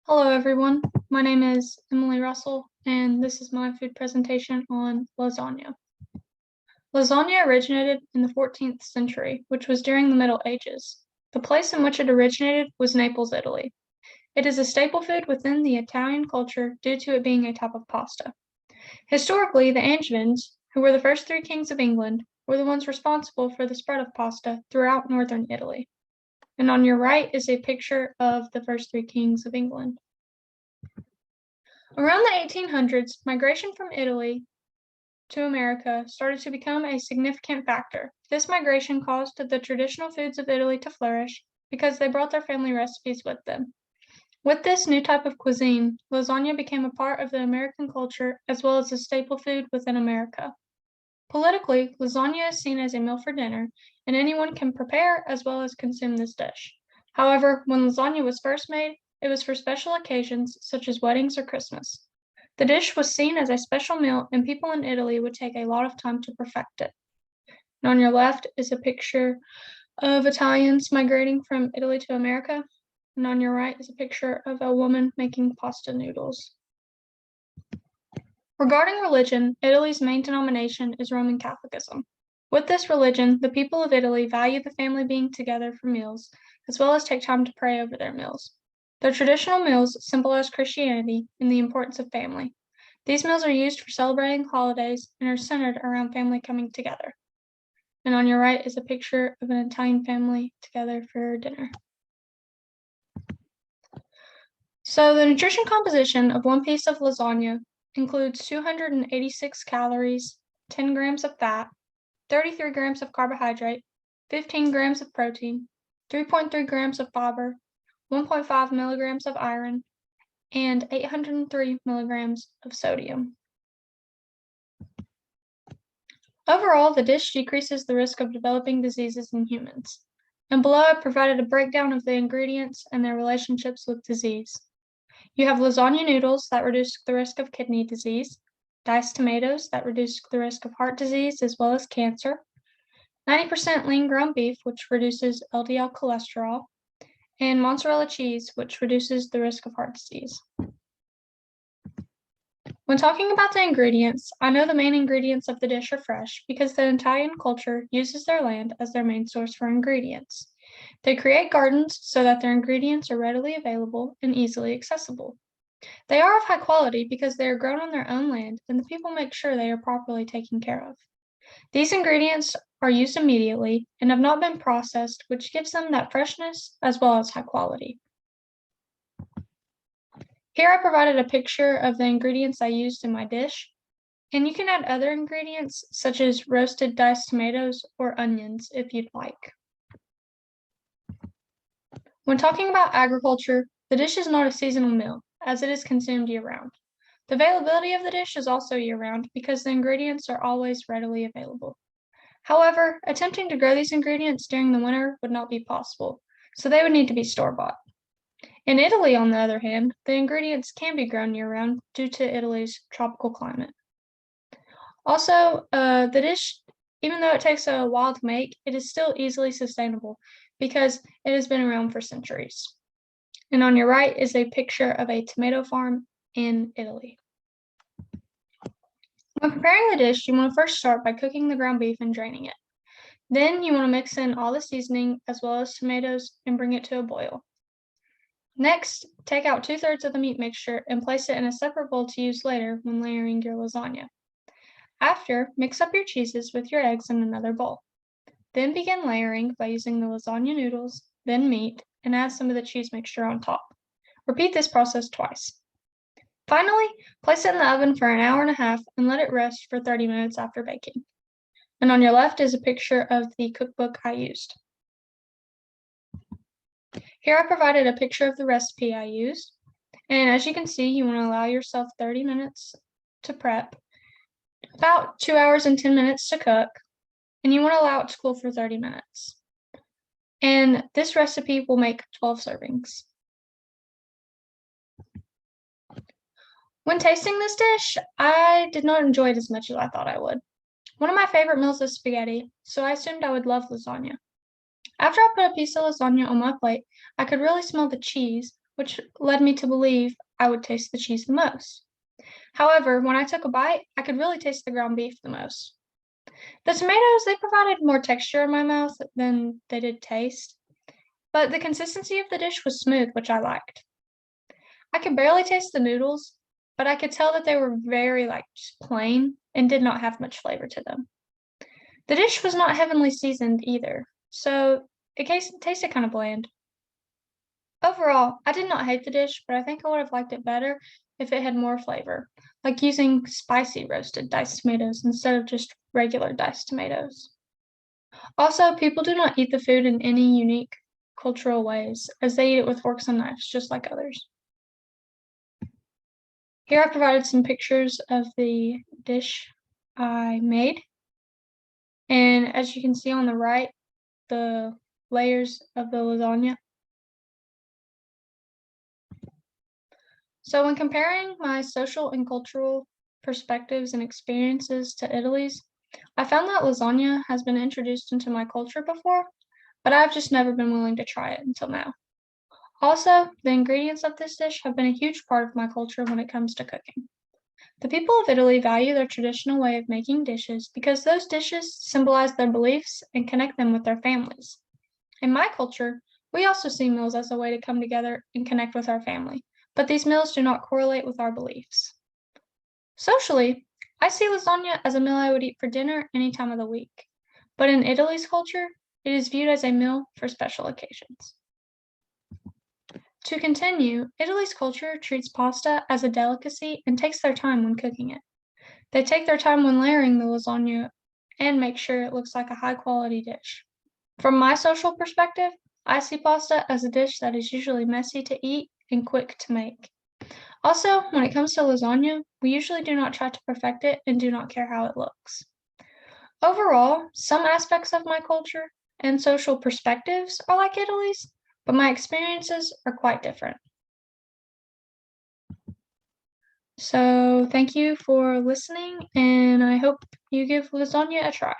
Hello, everyone. My name is Emily Russell, and this is my food presentation on lasagna. Lasagna originated in the 14th century, which was during the Middle Ages. The place in which it originated was Naples, Italy. It is a staple food within the Italian culture due to it being a type of pasta. Historically, the Angevins, who were the first three kings of England, were the ones responsible for the spread of pasta throughout northern Italy. And on your right is a picture of the first three kings of England. Around the 1800s, migration from Italy to America started to become a significant factor. This migration caused the traditional foods of Italy to flourish because they brought their family recipes with them. With this new type of cuisine, lasagna became a part of the American culture as well as a staple food within America. Politically, lasagna is seen as a meal for dinner, and anyone can prepare as well as consume this dish. However, when lasagna was first made, it was for special occasions such as weddings or Christmas. The dish was seen as a special meal, and people in Italy would take a lot of time to perfect it. And on your left is a picture of Italians migrating from Italy to America, and on your right is a picture of a woman making pasta noodles. Regarding religion, Italy's main denomination is Roman Catholicism. With this religion, the people of Italy value the family being together for meals, as well as take time to pray over their meals. Their traditional meals symbolize Christianity and the importance of family. These meals are used for celebrating holidays and are centered around family coming together. And on your right is a picture of an Italian family together for dinner. So the nutrition composition of one piece of lasagna includes 286 calories, 10 grams of fat, 33 grams of carbohydrate, 15 grams of protein, 3.3 grams of fiber, 1.5 milligrams of iron, and 803 milligrams of sodium. Overall, the dish decreases the risk of developing diseases in humans. And below, I provided a breakdown of the ingredients and their relationships with disease. You have lasagna noodles that reduce the risk of kidney disease, diced tomatoes that reduce the risk of heart disease as well as cancer, 90% lean ground beef, which reduces LDL cholesterol, and mozzarella cheese, which reduces the risk of heart disease. When talking about the ingredients, I know the main ingredients of the dish are fresh because the Italian culture uses their land as their main source for ingredients. They create gardens so that their ingredients are readily available and easily accessible. They are of high quality because they are grown on their own land and the people make sure they are properly taken care of. These ingredients are used immediately and have not been processed, which gives them that freshness as well as high quality. Here I provided a picture of the ingredients I used in my dish, and you can add other ingredients such as roasted diced tomatoes or onions if you'd like. When talking about agriculture, the dish is not a seasonal meal, as it is consumed year-round. The availability of the dish is also year-round because the ingredients are always readily available. However, attempting to grow these ingredients during the winter would not be possible, so they would need to be store-bought. In Italy, on the other hand, the ingredients can be grown year-round due to Italy's tropical climate. Also, the dish, even though it takes a while to make, it is still easily sustainable because it has been around for centuries. And on your right is a picture of a tomato farm in Italy. When preparing the dish, you want to first start by cooking the ground beef and draining it. Then you want to mix in all the seasoning as well as tomatoes and bring it to a boil. Next, take out 2/3 of the meat mixture and place it in a separate bowl to use later when layering your lasagna. After, mix up your cheeses with your eggs in another bowl. Then begin layering by using the lasagna noodles, then meat, and add some of the cheese mixture on top. Repeat this process twice. Finally, place it in the oven for an hour and a half and let it rest for 30 minutes after baking. And on your left is a picture of the cookbook I used. Here I provided a picture of the recipe I used. And as you can see, you want to allow yourself 30 minutes to prep, about 2 hours and 10 minutes to cook, and you want to allow it to cool for 30 minutes. And this recipe will make 12 servings. When tasting this dish, I did not enjoy it as much as I thought I would. One of my favorite meals is spaghetti, so I assumed I would love lasagna. After I put a piece of lasagna on my plate, I could really smell the cheese, which led me to believe I would taste the cheese the most. However, when I took a bite, I could really taste the ground beef the most. The tomatoes, they provided more texture in my mouth than they did taste, but the consistency of the dish was smooth, which I liked. I could barely taste the noodles, but I could tell that they were very just plain and did not have much flavor to them. The dish was not heavenly seasoned either, so tasted kind of bland. Overall, I did not hate the dish, but I think I would have liked it better if it had more flavor, like using spicy roasted diced tomatoes instead of just regular diced tomatoes. Also, people do not eat the food in any unique cultural ways, as they eat it with forks and knives, just like others. Here I provided some pictures of the dish I made, and as you can see on the right, the layers of the lasagna. So when comparing my social and cultural perspectives and experiences to Italy's, I found that lasagna has been introduced into my culture before, but I've just never been willing to try it until now. Also, the ingredients of this dish have been a huge part of my culture when it comes to cooking. The people of Italy value their traditional way of making dishes because those dishes symbolize their beliefs and connect them with their families. In my culture, we also see meals as a way to come together and connect with our family, but these meals do not correlate with our beliefs. Socially, I see lasagna as a meal I would eat for dinner any time of the week, but in Italy's culture, it is viewed as a meal for special occasions. To continue, Italy's culture treats pasta as a delicacy and takes their time when cooking it. They take their time when layering the lasagna and make sure it looks like a high quality dish. From my social perspective, I see pasta as a dish that is usually messy to eat and quick to make. Also, when it comes to lasagna, we usually do not try to perfect it and do not care how it looks. Overall, some aspects of my culture and social perspectives are like Italy's, but my experiences are quite different. So, thank you for listening, and I hope you give lasagna a try.